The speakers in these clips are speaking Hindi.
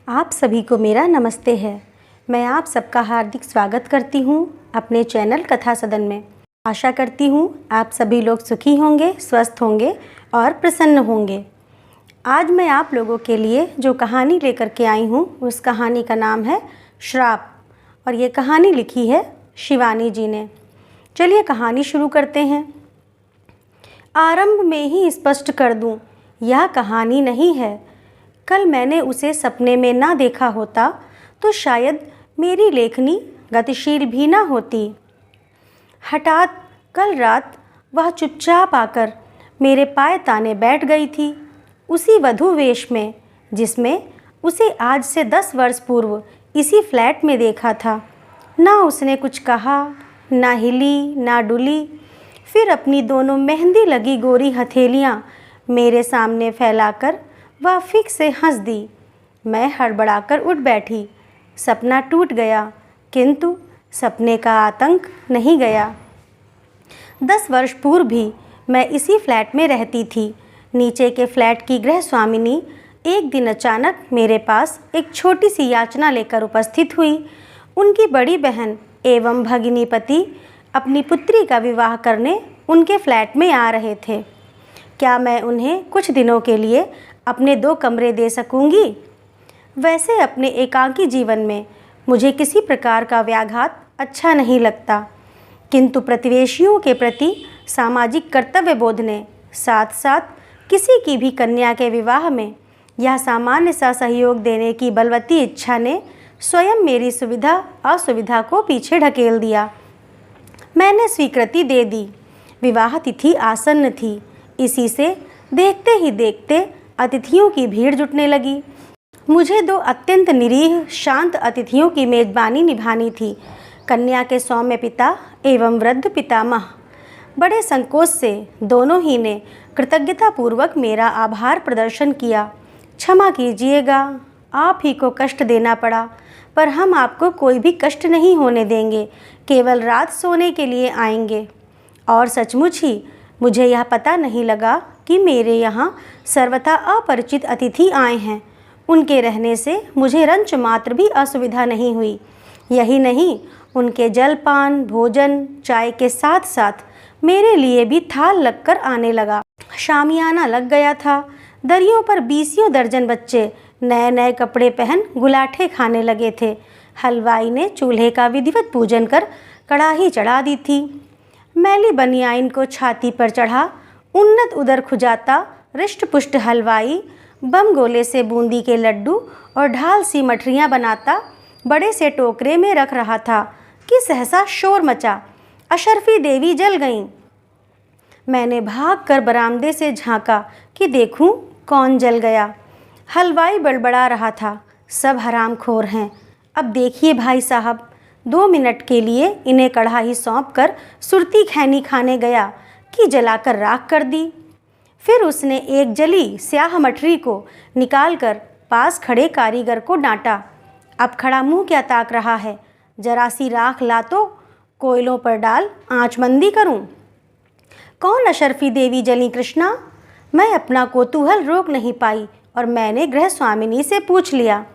आप सभी को मेरा नमस्ते है। मैं आप सबका हार्दिक स्वागत करती हूँ अपने चैनल कथा सदन में। आशा करती हूँ आप सभी लोग सुखी होंगे, स्वस्थ होंगे और प्रसन्न होंगे। आज मैं आप लोगों के लिए जो कहानी लेकर के आई हूँ उस कहानी का नाम है श्राप और ये कहानी लिखी है शिवानी जी ने। चलिए कहानी शुरू करते हैं। आरंभ में ही स्पष्ट कर दूँ, यह कहानी नहीं है। कल मैंने उसे सपने में ना देखा होता तो शायद मेरी लेखनी गतिशील भी ना होती। हठात कल रात वह चुपचाप आकर मेरे पाय ताने बैठ गई थी, उसी वधू वेश में जिसमें उसे आज से 10 वर्ष पूर्व इसी फ्लैट में देखा था। ना उसने कुछ कहा, ना हिली, ना डुली। फिर अपनी दोनों मेहंदी लगी गोरी हथेलियाँ मेरे सामने फैलाकर वह फिक से हंस दी। मैं हड़बड़ाकर उठ बैठी। सपना टूट गया, किंतु सपने का आतंक नहीं गया। 10 वर्ष पूर्व भी मैं इसी फ्लैट में रहती थी। नीचे के फ्लैट की गृह स्वामिनी एक दिन अचानक मेरे पास एक छोटी सी याचना लेकर उपस्थित हुई। उनकी बड़ी बहन एवं भगिनीपति अपनी पुत्री का विवाह करने उनके फ्लैट में आ रहे थे। क्या मैं उन्हें कुछ दिनों के लिए अपने 2 कमरे दे सकूंगी? वैसे अपने एकांकी जीवन में मुझे किसी प्रकार का व्याघात अच्छा नहीं लगता, किंतु प्रतिवेशियों के प्रति सामाजिक कर्तव्य बोध ने साथ साथ किसी की भी कन्या के विवाह में यह सामान्य सा सहयोग देने की बलवती इच्छा ने स्वयं मेरी सुविधा असुविधा को पीछे ढकेल दिया। मैंने स्वीकृति दे दी। विवाह तिथि आसन्न थी। इसी से देखते ही देखते अतिथियों की भीड़ जुटने लगी। मुझे 2 अत्यंत निरीह शांत अतिथियों की मेजबानी निभानी थी। कन्या के सौम्य पिता एवं वृद्ध पितामह। बड़े संकोच से दोनों ही ने कृतज्ञतापूर्वक मेरा आभार प्रदर्शन किया। क्षमा कीजिएगा, आप ही को कष्ट देना पड़ा, पर हम आपको कोई भी कष्ट नहीं होने देंगे, केवल रात सोने के लिए आएंगे। और सचमुच ही मुझे यह पता नहीं लगा कि मेरे यहाँ सर्वथा अपरिचित अतिथि आए हैं। उनके रहने से मुझे रंच मात्र भी असुविधा नहीं हुई। यही नहीं, उनके जलपान, भोजन, चाय के साथ साथ मेरे लिए भी थाल लगकर आने लगा। शामियाना लग गया था। दरियों पर 20 दर्जन बच्चे नए नए कपड़े पहन गुलाठे खाने लगे थे। हलवाई ने चूल्हे का विधिवत पूजन कर कड़ाही चढ़ा दी थी। मैली बनियाइन को छाती पर चढ़ा उन्नत उदर खुजाता रिष्ट पुष्ट हलवाई बम गोले से बूंदी के लड्डू और ढाल सी मठरियाँ बनाता बड़े से टोकरे में रख रहा था कि सहसा शोर मचा। अशर्फी देवी जल गईं। मैंने भागकर बरामदे से झांका कि देखूं कौन जल गया। हलवाई बड़बड़ा रहा था, सब हरामखोर हैं। अब देखिए भाई साहब, 2 मिनट के लिए इन्हें कढ़ाई सौंप कर सुरती खैनी खाने गया कि जलाकर राख कर दी। फिर उसने एक जली स्याह मठरी को निकालकर पास खड़े कारीगर को डांटा। अब खड़ा मुंह क्या ताक रहा है? जरा सी राख ला तो कोयलों पर डाल आँच मंदी करूं। कौन अशर्फी देवी जली कृष्णा? मैं अपना कौतूहल रोक नहीं पाई और मैंने गृह स्वामिनी से पूछ लिया।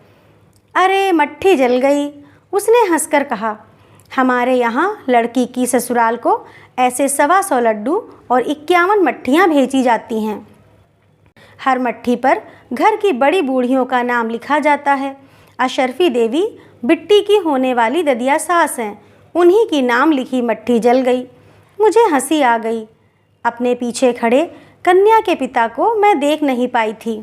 अरे मट्ठी जल गई, उसने हंसकर कहा। हमारे यहाँ लड़की की ससुराल को ऐसे 125 लड्डू और 51 मट्ठियाँ भेजी जाती हैं। हर मट्ठी पर घर की बड़ी बूढ़ियों का नाम लिखा जाता है। अशर्फी देवी बिट्टी की होने वाली ददिया सास हैं। उन्हीं की नाम लिखी मट्ठी जल गई। मुझे हंसी आ गई। अपने पीछे खड़े कन्या के पिता को मैं देख नहीं पाई थी।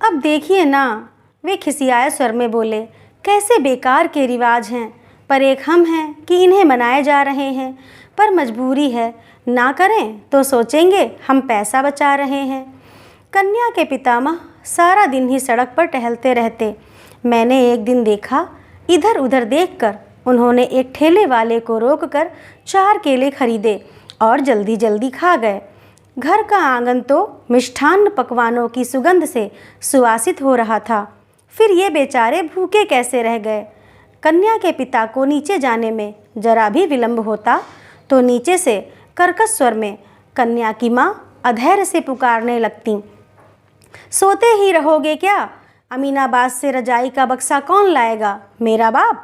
अब देखिए ना, वे खिसियाए स्वर में बोले, कैसे बेकार के रिवाज हैं, पर एक हम हैं कि इन्हें मनाए जा रहे हैं, पर मजबूरी है, ना करें तो सोचेंगे हम पैसा बचा रहे हैं। कन्या के पितामह सारा दिन ही सड़क पर टहलते रहते। मैंने एक दिन देखा, इधर उधर देखकर उन्होंने एक ठेले वाले को रोककर 4 केले खरीदे और जल्दी जल्दी खा गए। घर का आंगन तो मिष्ठान्न पकवानों की सुगंध से सुवासित हो रहा था। फिर ये बेचारे भूखे कैसे रह गए? कन्या के पिता को नीचे जाने में जरा भी विलंब होता तो नीचे से कर्कश स्वर में कन्या की माँ अधैर्य से पुकारने लगती, सोते ही रहोगे क्या? अमीनाबाद से रजाई का बक्सा कौन लाएगा? मेरा बाप।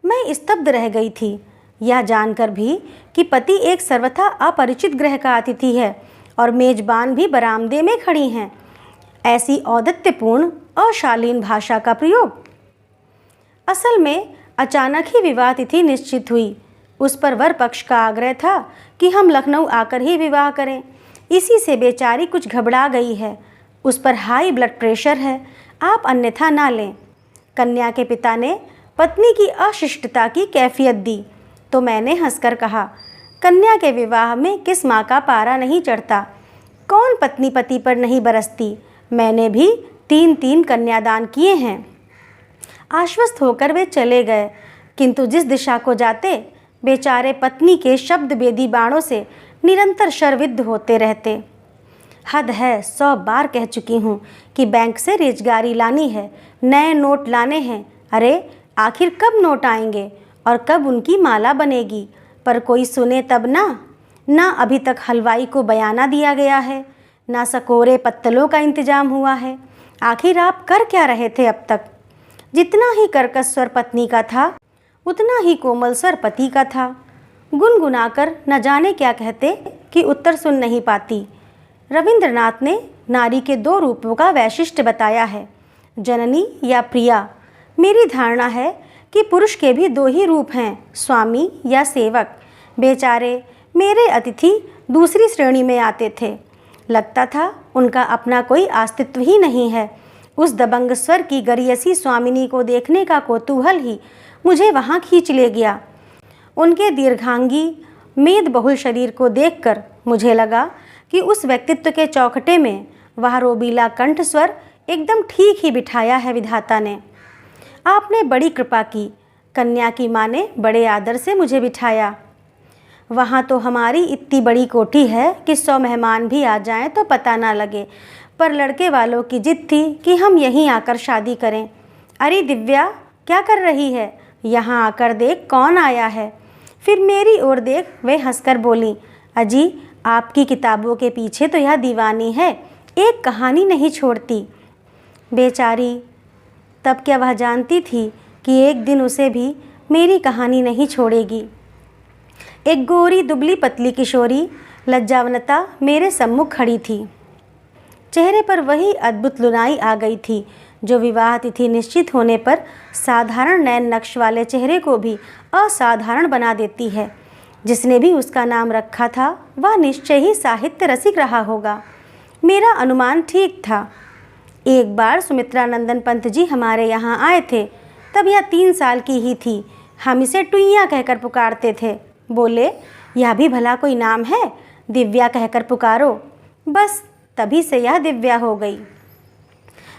मैं स्तब्ध रह गई थी, यह जानकर भी कि पति एक सर्वथा अपरिचित ग्रह का अतिथि है और मेजबान भी बरामदे में खड़ी हैं। ऐसी औदत्यपूर्ण अशालीन भाषा का प्रयोग। असल में अचानक ही विवाह तिथि निश्चित हुई। उस पर वर पक्ष का आग्रह था कि हम लखनऊ आकर ही विवाह करें। इसी से बेचारी कुछ घबरा गई है। उस पर हाई ब्लड प्रेशर है, आप अन्यथा ना लें। कन्या के पिता ने पत्नी की अशिष्टता की कैफियत दी तो मैंने हंसकर कहा, कन्या के विवाह में किस माँ का पारा नहीं चढ़ता, कौन पत्नी पति पर नहीं बरसती। मैंने भी 3-3 कन्यादान किए हैं। आश्वस्त होकर वे चले गए, किंतु जिस दिशा को जाते बेचारे पत्नी के शब्द बेदी बाणों से निरंतर शरविद्ध होते रहते। हद है, 100 बार कह चुकी हूँ कि बैंक से रेजगारी लानी है, नए नोट लाने हैं। अरे आखिर कब नोट आएंगे और कब उनकी माला बनेगी? पर कोई सुने तब ना अभी तक हलवाई को बयाना दिया गया है, ना सकोरे पत्तलों का इंतजाम हुआ है। आखिर आप कर क्या रहे थे अब तक? जितना ही कर्कश स्वर पत्नी का था उतना ही कोमल स्वर पति का था। गुनगुनाकर न जाने क्या कहते कि उत्तर सुन नहीं पाती। रविंद्रनाथ ने नारी के 2 रूपों का वैशिष्ट्य बताया है, जननी या प्रिया। मेरी धारणा है कि पुरुष के भी 2 ही रूप हैं, स्वामी या सेवक। बेचारे मेरे अतिथि दूसरी श्रेणी में आते थे। लगता था उनका अपना कोई अस्तित्व ही नहीं है। उस दबंग स्वर की गरियसी स्वामिनी को देखने का कौतूहल ही मुझे वहाँ खींच ले गया। उनके दीर्घांगी मेद बहुल शरीर को देखकर मुझे लगा कि उस व्यक्तित्व के चौखटे में वह रोबीला कंठ स्वर एकदम ठीक ही बिठाया है विधाता ने। आपने बड़ी कृपा की। कन्या की माँ ने बड़े आदर से मुझे बिठाया। वहाँ तो हमारी इतनी बड़ी कोठी है कि 100 मेहमान भी आ जाएं तो पता ना लगे, पर लड़के वालों की जिद थी कि हम यहीं आकर शादी करें। अरे दिव्या, क्या कर रही है? यहाँ आकर देख कौन आया है। फिर मेरी ओर देख वे हंसकर बोली, अजी आपकी किताबों के पीछे तो यह दीवानी है, एक कहानी नहीं छोड़ती। बेचारी, तब क्या वह जानती थी कि एक दिन उसे भी मेरी कहानी नहीं छोड़ेगी। एक गोरी दुबली पतली किशोरी लज्जावनता मेरे सम्मुख खड़ी थी। चेहरे पर वही अद्भुत लुनाई आ गई थी जो विवाह तिथि निश्चित होने पर साधारण नैन नक्श वाले चेहरे को भी असाधारण बना देती है। जिसने भी उसका नाम रखा था वह निश्चय ही साहित्य रसिक रहा होगा। मेरा अनुमान ठीक था। एक बार सुमित्रा नंदन पंत जी हमारे यहाँ आए थे, तब यह 3 साल की ही थी। हम इसे टुइयाँ कहकर पुकारते थे। बोले, यह भी भला कोई नाम है, दिव्या कहकर पुकारो। बस तभी से यह दिव्या हो गई।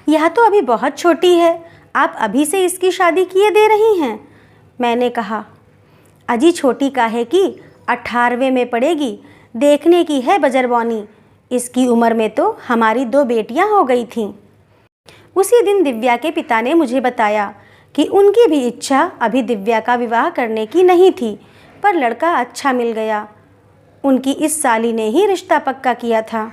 यह तो अभी बहुत छोटी है, आप अभी से इसकी शादी किए दे रही हैं? मैंने कहा, अजी छोटी काहे की, 18वें में पड़ेगी, देखने की है बजरबौनी। इसकी उम्र में तो हमारी 2 बेटियां हो गई थीं। उसी दिन दिव्या के पिता ने मुझे बताया कि उनकी भी इच्छा अभी दिव्या का विवाह करने की नहीं थी, पर लड़का अच्छा मिल गया। उनकी इस साली ने ही रिश्ता पक्का किया था।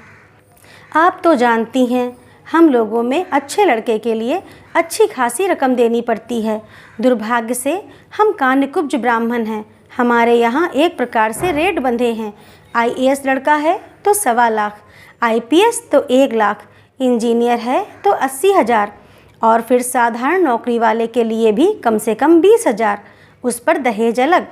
आप तो जानती हैं, हम लोगों में अच्छे लड़के के लिए अच्छी खासी रकम देनी पड़ती है। दुर्भाग्य से हम कान्यकुब्ज ब्राह्मण हैं। हमारे यहाँ एक प्रकार से रेट बंधे हैं। IAS लड़का है तो 1.25 लाख, IPS तो 1 लाख, इंजीनियर है तो 80,000 और फिर साधारण नौकरी वाले के लिए भी कम से कम 20,000, उस पर दहेज अलग।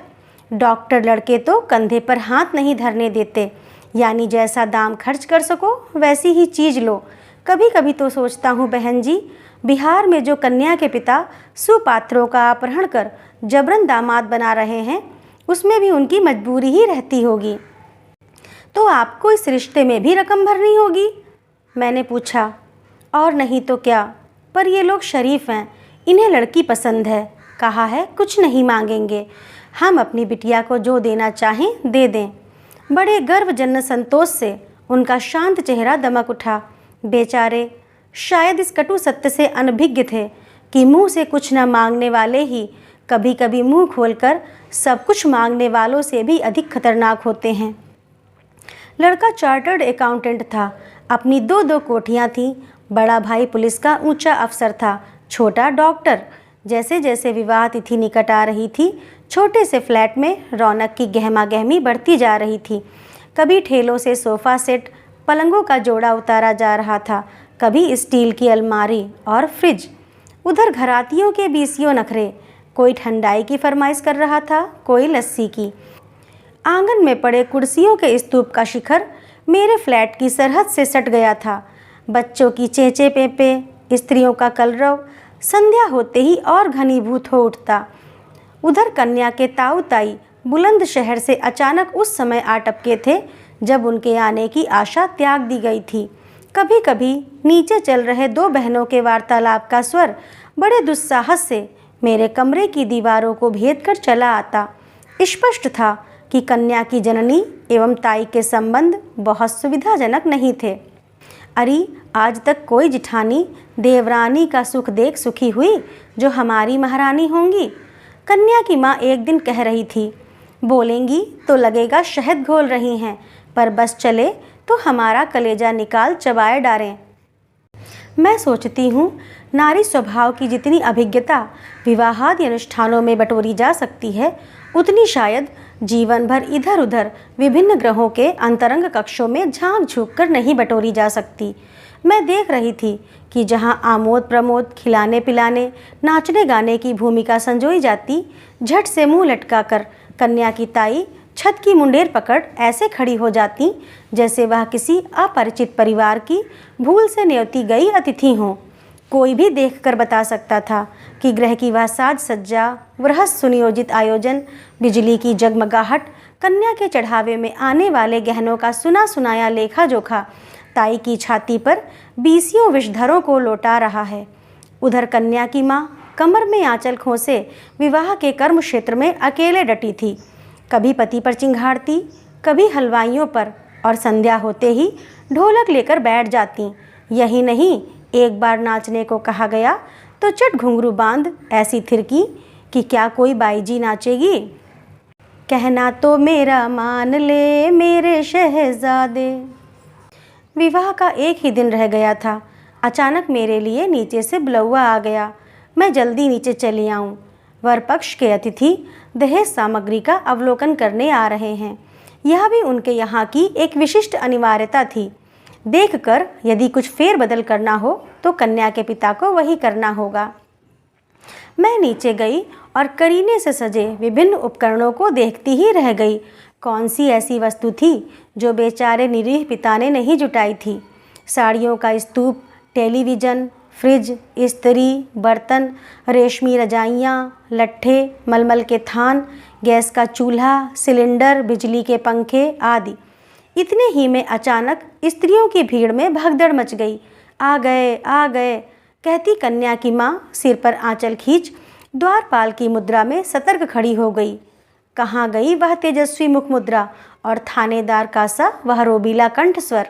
डॉक्टर लड़के तो कंधे पर हाथ नहीं धरने देते, यानी जैसा दाम खर्च कर सको वैसी ही चीज़ लो। कभी कभी तो सोचता हूँ बहन जी, बिहार में जो कन्या के पिता सुपात्रों का अपहरण कर जबरन दामाद बना रहे हैं, उसमें भी उनकी मजबूरी ही रहती होगी। तो आपको इस रिश्ते में भी रकम भरनी होगी? मैंने पूछा। और नहीं तो क्या, पर ये लोग शरीफ हैं, इन्हें लड़की पसंद है। कहा है कुछ नहीं मांगेंगे, हम अपनी बिटिया को जो देना चाहें दे दें। बड़े गर्व जन संतोष से उनका शांत चेहरा दमक उठा। बेचारे शायद इस कटु सत्य से अनभिज्ञ थे कि मुंह से कुछ न मांगने वाले ही कभी कभी मुंह खोलकर सब कुछ मांगने वालों से भी अधिक खतरनाक होते हैं। लड़का चार्टर्ड अकाउंटेंट था। अपनी 2-2 कोठियाँ थीं, बड़ा भाई पुलिस का ऊंचा अफसर था, छोटा डॉक्टर। जैसे जैसे विवाह तिथि निकट आ रही थी, छोटे से फ्लैट में रौनक की गहमा गहमी बढ़ती जा रही थी। कभी ठेलों से सोफ़ा सेट, पलंगों का जोड़ा उतारा जा रहा था, कभी स्टील की अलमारी और फ्रिज। उधर घरातियों के बीसियों नखरे, कोई ठंडाई की फरमाइश कर रहा था, कोई लस्सी की। आंगन में पड़े कुर्सियों के स्तूप का शिखर मेरे फ्लैट की सरहद से सट गया था। बच्चों की चेंचे पेंपे, स्त्रियों का कलरव संध्या होते ही और घनीभूत हो उठता। उधर कन्या के ताऊ ताई बुलंद शहर से अचानक उस समय आ टपके थे जब उनके आने की आशा त्याग दी गई थी। कभी कभी नीचे चल रहे दो बहनों के वार्तालाप का स्वर बड़े दुस्साहस से मेरे कमरे की दीवारों को भेद कर चला आता। स्पष्ट था कि कन्या की जननी एवं ताई के संबंध बहुत सुविधाजनक नहीं थे। अरे आज तक कोई जिठानी देवरानी का सुख देख सुखी हुई जो हमारी महारानी होंगी। कन्या की माँ एक दिन कह रही थी, बोलेंगी तो लगेगा शहद घोल रही हैं, पर बस चले तो हमारा कलेजा निकाल चबाए डालें। मैं सोचती हूँ नारी स्वभाव की जितनी अभिज्ञता विवाहादि अनुष्ठानों में बटोरी जा सकती है, उतनी शायद जीवन भर इधर उधर विभिन्न ग्रहों के अंतरंग कक्षों में झांक झूंक कर नहीं बटोरी जा सकती। मैं देख रही थी कि जहाँ आमोद प्रमोद, खिलाने पिलाने, नाचने गाने की भूमिका संजोई जाती, झट से मुंह लटका कर कन्या की ताई छत की मुंडेर पकड़ ऐसे खड़ी हो जाती जैसे वह किसी अपरिचित परिवार की भूल से न्योती गई अतिथि हों। कोई भी देखकर बता सकता था कि ग्रह की वह साज सज्जा, वह सुनियोजित आयोजन, बिजली की जगमगाहट, कन्या के चढ़ावे में आने वाले गहनों का सुना सुनाया लेखा जोखा ताई की छाती पर बीसियों विषधरों को लौटा रहा है। उधर कन्या की माँ कमर में आंचल खोसे विवाह के कर्म क्षेत्र में अकेले डटी थी। कभी पति पर चिंघाड़ती, कभी हलवाइयों पर, और संध्या होते ही ढोलक लेकर बैठ जाती। यही नहीं, एक बार नाचने को कहा गया तो चट घुंघरू बांध ऐसी थिरकी कि क्या कोई बाईजी नाचेगी। कहना तो मेरा मान ले मेरे शहजादे। विवाह का एक ही दिन रह गया था। अचानक मेरे लिए नीचे से बुलौआ आ गया। मैं जल्दी नीचे चली आऊं। वर पक्ष के अतिथि दहेज सामग्री का अवलोकन करने आ रहे हैं। यह भी उनके यहाँ की एक विशिष्ट अनिवार्यता थी। देखकर यदि कुछ फेरबदल करना हो तो कन्या के पिता को वही करना होगा। मैं नीचे गई और करीने से सजे विभिन्न उपकरणों को देखती ही रह गई। कौन सी ऐसी वस्तु थी जो बेचारे निरीह पिता ने नहीं जुटाई थी। साड़ियों का स्तूप, टेलीविज़न, फ्रिज, इस्त्री, बर्तन, रेशमी रजाइयाँ, लट्ठे, मलमल के थान, गैस का चूल्हा, सिलेंडर, बिजली के पंखे आदि। इतने ही में अचानक स्त्रियों की भीड़ में भगदड़ मच गई। आ गए कहती कन्या की माँ सिर पर आंचल खींच द्वारपाल की मुद्रा में सतर्क खड़ी हो गई। कहाँ गई वह तेजस्वी मुख मुद्रा और थानेदार का सा वह रोबीला कंठ स्वर।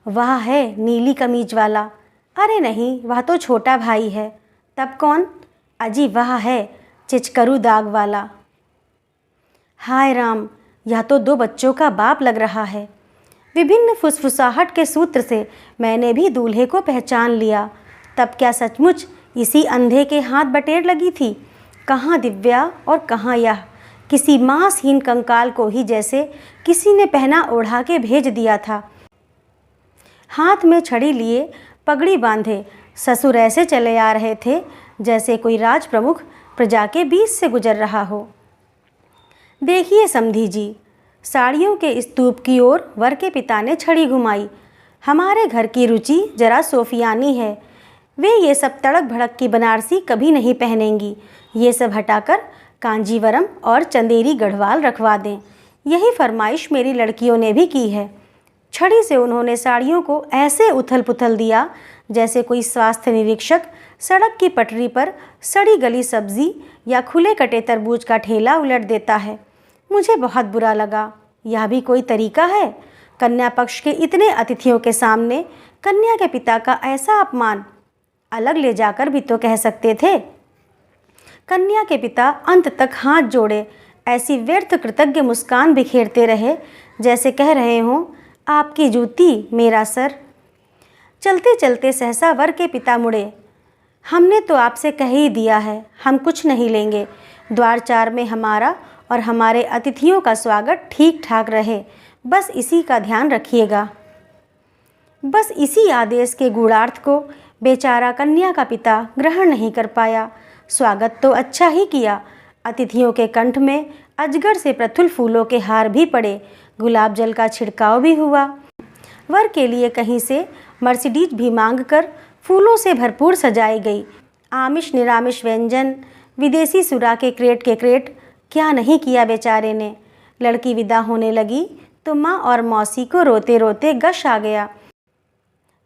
वह है नीली कमीज वाला। अरे नहीं, वह तो छोटा भाई है। तब कौन? अजी वह है चिचकरू दाग वाला। हाय राम, यह तो दो बच्चों का बाप लग रहा है। विभिन्न फुसफुसाहट के सूत्र से मैंने भी दूल्हे को पहचान लिया। तब क्या सचमुच इसी अंधे के हाथ बटेर लगी थी? कहाँ दिव्या और कहाँ यह, किसी मांसहीन कंकाल को ही जैसे किसी ने पहना ओढ़ा के भेज दिया था। हाथ में छड़ी लिए, पगड़ी बांधे ससुर ऐसे चले आ रहे थे जैसे कोई राज प्रमुख प्रजा के बीच से गुजर रहा हो। देखिए समधी जी, साड़ियों के स्तूप की ओर वर के पिता ने छड़ी घुमाई। हमारे घर की रुचि जरा सोफियानी है। वे ये सब तड़क भड़क की बनारसी कभी नहीं पहनेंगी। ये सब हटाकर कांजीवरम और चंदेरी गढ़वाल रखवा दें। यही फरमाइश मेरी लड़कियों ने भी की है। छड़ी से उन्होंने साड़ियों को ऐसे उथल पुथल दिया जैसे कोई स्वास्थ्य निरीक्षक सड़क की पटरी पर सड़ी गली सब्जी या खुले कटे तरबूज का ठेला उलट देता है। मुझे बहुत बुरा लगा। यह भी कोई तरीका है? कन्या पक्ष के इतने अतिथियों के सामने कन्या के पिता का ऐसा अपमान। अलग ले जाकर भी तो कह सकते थे। कन्या के पिता अंत तक हाथ जोड़े ऐसी व्यर्थ कृतज्ञ मुस्कान बिखेरते रहे जैसे कह रहे हों, आपकी जूती मेरा सर। चलते चलते सहसा वर के पिता मुड़े। हमने तो आपसे कह ही दिया है, हम कुछ नहीं लेंगे। द्वारचार में हमारा और हमारे अतिथियों का स्वागत ठीक ठाक रहे, बस इसी का ध्यान रखिएगा। बस इसी आदेश के गूढ़ार्थ को बेचारा कन्या का पिता ग्रहण नहीं कर पाया। स्वागत तो अच्छा ही किया, अतिथियों के कंठ में अजगर से प्रफुल्ल फूलों के हार भी पड़े, गुलाब जल का छिड़काव भी हुआ। वर के लिए कहीं से मर्सिडीज भी मांगकर फूलों से भरपूर सजाई गई। आमिष निरामिष व्यंजन, विदेशी सुरा के क्रेट क्या नहीं किया बेचारे ने। लड़की विदा होने लगी तो माँ और मौसी को रोते रोते गश आ गया,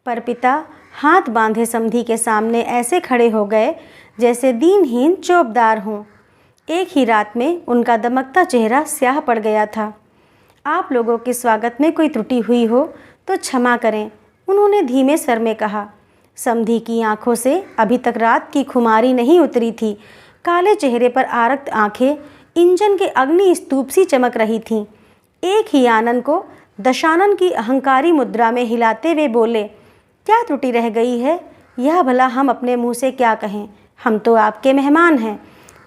पर पिता हाथ बांधे समधी के सामने ऐसे खड़े हो गए जैसे दीनहीन चौबदार हों। एक ही रात में उनका दमकता चेहरा स्याह पड़ गया था। आप लोगों के स्वागत में कोई त्रुटि हुई हो तो क्षमा करें, उन्होंने धीमे स्वर में कहा। समधी की आंखों से अभी तक रात की खुमारी नहीं उतरी थी। काले चेहरे पर आरक्त आंखें इंजन के अग्नि स्तूप सी चमक रही थीं। एक ही आनंद को दशानन की अहंकारी मुद्रा में हिलाते हुए बोले, क्या त्रुटि रह गई है? यह भला हम अपने मुंह से क्या कहें, हम तो आपके मेहमान हैं।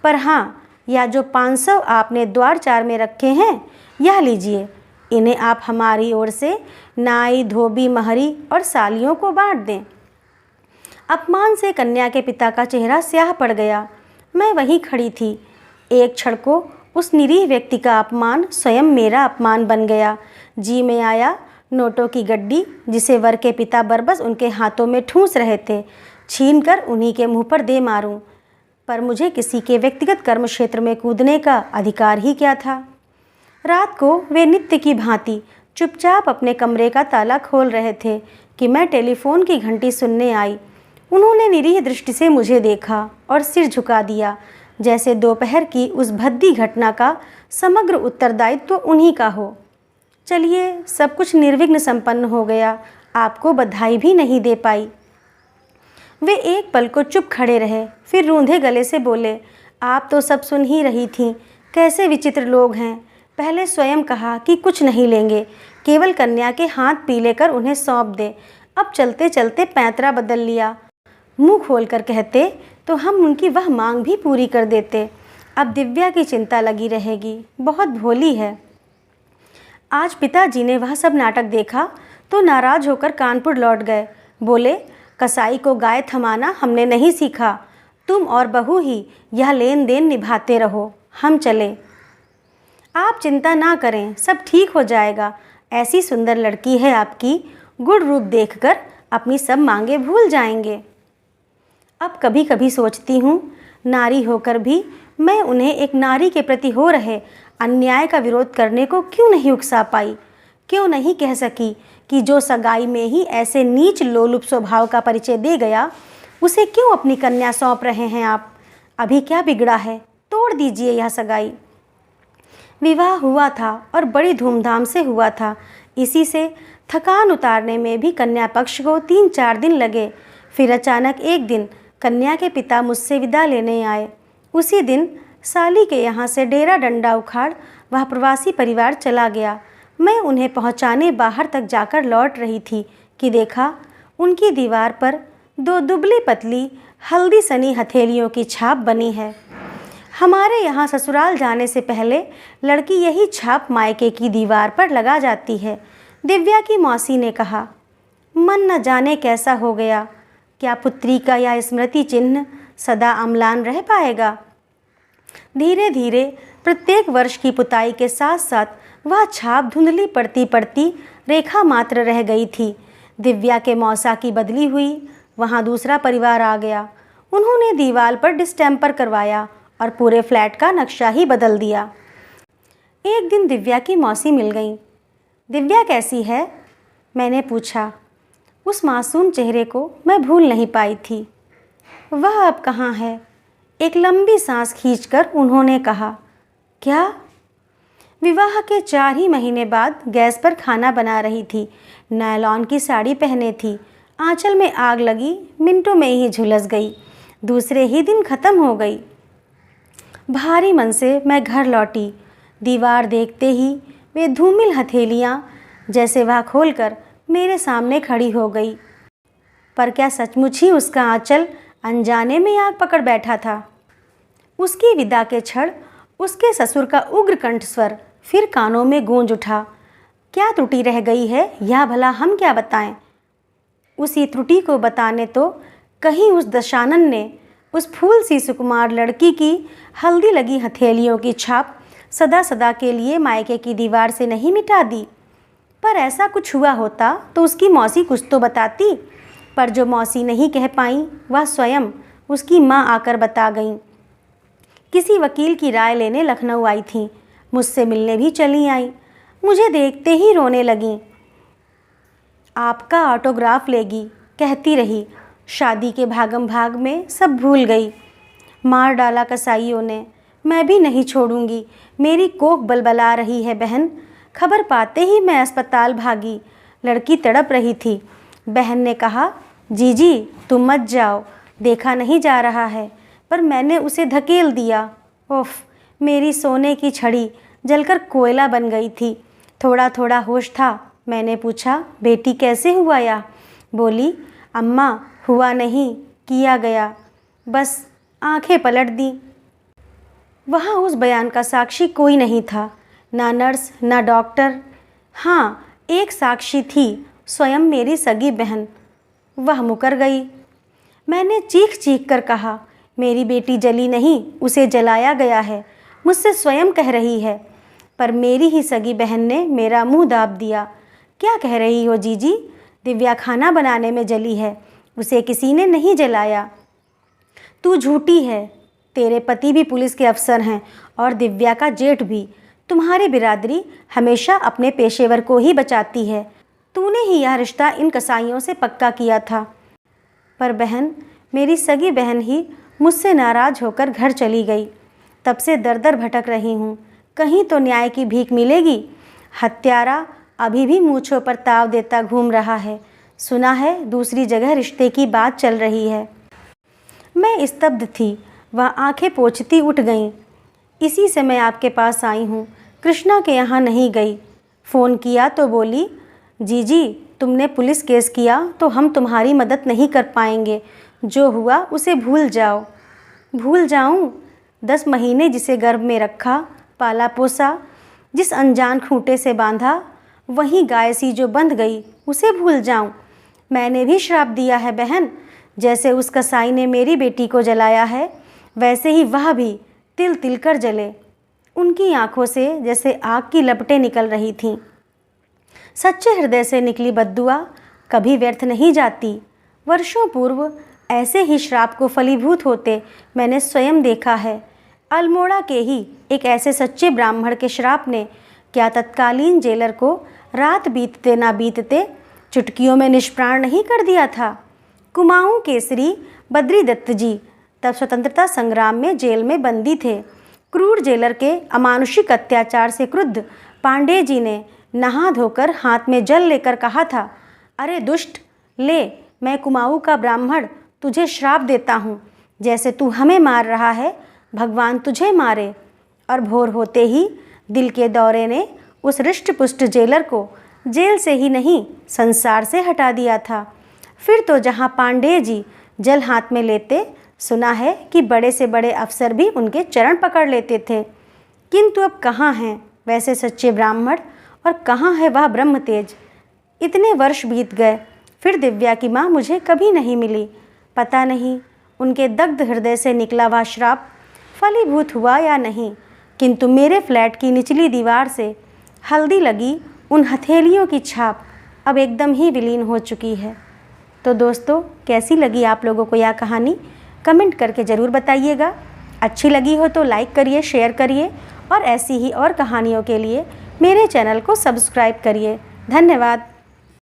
पर हाँ, या जो 500 आपने द्वारचार में रखे हैं, यह लीजिए, इन्हें आप हमारी ओर से नाई, धोबी, महरी और सालियों को बांट दें। अपमान से कन्या के पिता का चेहरा स्याह पड़ गया। मैं वहीं खड़ी थी। एक क्षण को उस निरीह व्यक्ति का अपमान स्वयं मेरा अपमान बन गया। जी में आया नोटों की गड्डी, जिसे वर के पिता बरबस उनके हाथों में ठूंस रहे थे, छीनकर उन्हीं के मुंह पर दे मारूं। पर मुझे किसी के व्यक्तिगत कर्म क्षेत्र में कूदने का अधिकार ही क्या था। रात को वे नित्य की भांति चुपचाप अपने कमरे का ताला खोल रहे थे कि मैं टेलीफोन की घंटी सुनने आई। उन्होंने निरीह दृष्टि से मुझे देखा और सिर झुका दिया, जैसे दोपहर की उस भद्दी घटना का समग्र उत्तरदायित्व उन्हीं का हो। चलिए, सब कुछ निर्विघ्न संपन्न हो गया, आपको बधाई भी नहीं दे पाई। वे एक पल को चुप खड़े रहे, फिर रूंधे गले से बोले, आप तो सब सुन ही रही थीं, कैसे विचित्र लोग हैं। पहले स्वयं कहा कि कुछ नहीं लेंगे, केवल कन्या के हाथ पीले कर उन्हें सौंप दे। अब चलते चलते पैंतरा बदल लिया। मुंह खोलकर कहते तो हम उनकी वह मांग भी पूरी कर देते। अब दिव्या की चिंता लगी रहेगी, बहुत भोली है। आज पिताजी ने वह सब नाटक देखा तो नाराज होकर कानपुर लौट गए। बोले, कसाई को गाय थमाना हमने नहीं सीखा, तुम और बहू ही यह लेन देन निभाते रहो, हम चले। आप चिंता ना करें, सब ठीक हो जाएगा। ऐसी सुंदर लड़की है आपकी, गुण रूप देखकर अपनी सब मांगे भूल जाएंगे। अब कभी कभी सोचती हूँ, नारी होकर भी मैं उन्हें एक नारी के प्रति हो रहे अन्याय का विरोध करने को क्यों नहीं उकसा पाई। क्यों नहीं कह सकी कि जो सगाई में ही ऐसे नीच लोलुप स्वभाव का परिचय दे गया, उसे क्यों अपनी कन्या सौंप रहे हैं आप। अभी क्या बिगड़ा है, तोड़ दीजिए यह सगाई। विवाह हुआ था और बड़ी धूमधाम से हुआ था। इसी से थकान उतारने में भी कन्या पक्ष को 3-4 दिन लगे। फिर अचानक एक दिन कन्या के पिता मुझसे विदा लेने आए। उसी दिन साली के यहाँ से डेरा डंडा उखाड़ वह प्रवासी परिवार चला गया। मैं उन्हें पहुँचाने बाहर तक जाकर लौट रही थी कि देखा उनकी दीवार पर 2 दुबली पतली हल्दी सनी हथेलियों की छाप बनी है। हमारे यहाँ ससुराल जाने से पहले लड़की यही छाप मायके की दीवार पर लगा जाती है। दिव्या की मौसी ने कहा, मन न जाने कैसा हो गया, क्या पुत्री का यह स्मृति चिन्ह सदा अम्लान रह पाएगा। धीरे धीरे प्रत्येक वर्ष की पुताई के साथ साथ वह छाप धुंधली पड़ती पड़ती रेखा मात्र रह गई थी। दिव्या के मौसा की बदली हुई, वहाँ दूसरा परिवार आ गया। उन्होंने दीवार पर डिस्टेम्पर करवाया और पूरे फ्लैट का नक्शा ही बदल दिया। एक दिन दिव्या की मौसी मिल गई। दिव्या कैसी है, मैंने पूछा। उस मासूम चेहरे को मैं भूल नहीं पाई थी। वह अब कहाँ है? एक लंबी सांस खींचकर उन्होंने कहा, क्या? विवाह के 4 ही महीने बाद गैस पर खाना बना रही थी। नायलॉन की साड़ी पहने थी। आंचल में आग लगी, मिनटों में ही झुलस गई। दूसरे ही दिन खत्म हो गई। भारी मन से मैं घर लौटी। दीवार देखते ही वे धूमिल हथेलियाँ जैसे वह खोलकर मेरे सामने खड़ी हो गई। पर क्या सचमुच ही उसका आंचल अनजाने में आग पकड़ बैठा था? उसकी विदा के क्षण उसके ससुर का उग्र कंठस्वर फिर कानों में गूंज उठा। क्या त्रुटि रह गई है या भला हम क्या बताएं? उसी त्रुटि को बताने तो कहीं उस दशानन ने उस फूल सी सुकुमार लड़की की हल्दी लगी हथेलियों की छाप सदा सदा के लिए मायके की दीवार से नहीं मिटा दी? पर ऐसा कुछ हुआ होता तो उसकी मौसी कुछ तो बताती, पर जो मौसी नहीं कह पाई वह स्वयं उसकी माँ आकर बता गईं। किसी वकील की राय लेने लखनऊ आई थीं, मुझसे मिलने भी चली आईं। मुझे देखते ही रोने लगीं। आपका ऑटोग्राफ लेगी कहती रही। शादी के भागम भाग में सब भूल गई। मार डाला कसाईयों ने, मैं भी नहीं छोड़ूंगी। मेरी कोख बलबला रही है बहन। खबर पाते ही मैं अस्पताल भागी। लड़की तड़प रही थी। बहन ने कहा, जीजी तुम मत जाओ, देखा नहीं जा रहा है, पर मैंने उसे धकेल दिया। ओफ, मेरी सोने की छड़ी जलकर कोयला बन गई थी। थोड़ा थोड़ा होश था। मैंने पूछा, बेटी कैसे हुआ या? बोली, अम्मा हुआ नहीं, किया गया। बस आंखें पलट दी। वहाँ उस बयान का साक्षी कोई नहीं था, ना नर्स ना डॉक्टर। हाँ, एक साक्षी थी, स्वयं मेरी सगी बहन। वह मुकर गई। मैंने चीख चीख कर कहा, मेरी बेटी जली नहीं, उसे जलाया गया है। मुझसे स्वयं कह रही है, पर मेरी ही सगी बहन ने मेरा मुंह दाब दिया। क्या कह रही हो जीजी? दिव्या खाना बनाने में जली है, उसे किसी ने नहीं जलाया। तू झूठी है। तेरे पति भी पुलिस के अफसर हैं और दिव्या का जेठ भी। तुम्हारी बिरादरी हमेशा अपने पेशेवर को ही बचाती है। तूने ही यह रिश्ता इन कसाईयों से पक्का किया था। पर बहन, मेरी सगी बहन ही मुझसे नाराज होकर घर चली गई। तब से दर दर भटक रही हूँ, कहीं तो न्याय की भीख मिलेगी। हत्यारा अभी भी मूंछों पर ताव देता घूम रहा है। सुना है दूसरी जगह रिश्ते की बात चल रही है। मैं स्तब्ध थी। वह आंखें पोंछती उठ गईं। इसी से मैं आपके पास आई हूँ। कृष्णा के यहाँ नहीं गई। फ़ोन किया तो बोली, जीजी तुमने पुलिस केस किया तो हम तुम्हारी मदद नहीं कर पाएंगे। जो हुआ उसे भूल जाओ। भूल जाऊँ? 10 महीने जिसे गर्भ में रखा, पाला पोसा, जिस अनजान खूंटे से बांधा, वही गाय सी जो बंध गई, उसे भूल जाऊं? मैंने भी श्राप दिया है बहन। जैसे उस कसाई ने मेरी बेटी को जलाया है, वैसे ही वह भी तिल तिल कर जले। उनकी आंखों से जैसे आग की लपटें निकल रही थीं। सच्चे हृदय से निकली बद्दुआ कभी व्यर्थ नहीं जाती। वर्षों पूर्व ऐसे ही श्राप को फलीभूत होते मैंने स्वयं देखा है। अल्मोड़ा के ही एक ऐसे सच्चे ब्राह्मण के श्राप ने क्या तत्कालीन जेलर को रात बीतते ना बीतते चुटकियों में निष्प्राण नहीं कर दिया था। कुमाऊं केसरी बद्री दत्त जी तब स्वतंत्रता संग्राम में जेल में बंदी थे। क्रूर जेलर के अमानुषिक अत्याचार से क्रुद्ध पांडे जी ने नहा धोकर हाथ में जल लेकर कहा था, अरे दुष्ट, ले मैं कुमाऊं का ब्राह्मण तुझे श्राप देता हूँ। जैसे तू हमें मार रहा है, भगवान तुझे मारे। और भोर होते ही दिल के दौरे ने उस रिष्ट पुष्ट जेलर को जेल से ही नहीं संसार से हटा दिया था। फिर तो जहाँ पांडे जी जल हाथ में लेते, सुना है कि बड़े से बड़े अफसर भी उनके चरण पकड़ लेते थे। किंतु अब कहाँ हैं वैसे सच्चे ब्राह्मण और कहाँ है वह ब्रह्म तेज? इतने वर्ष बीत गए, फिर दिव्या की माँ मुझे कभी नहीं मिली। पता नहीं उनके दग्ध हृदय से निकला वह श्राप फलीभूत हुआ या नहीं, किंतु मेरे फ्लैट की निचली दीवार से हल्दी लगी उन हथेलियों की छाप अब एकदम ही विलीन हो चुकी है। तो दोस्तों, कैसी लगी आप लोगों को यह कहानी? कमेंट करके ज़रूर बताइएगा। अच्छी लगी हो तो लाइक करिए, शेयर करिए और ऐसी ही और कहानियों के लिए मेरे चैनल को सब्सक्राइब करिए। धन्यवाद।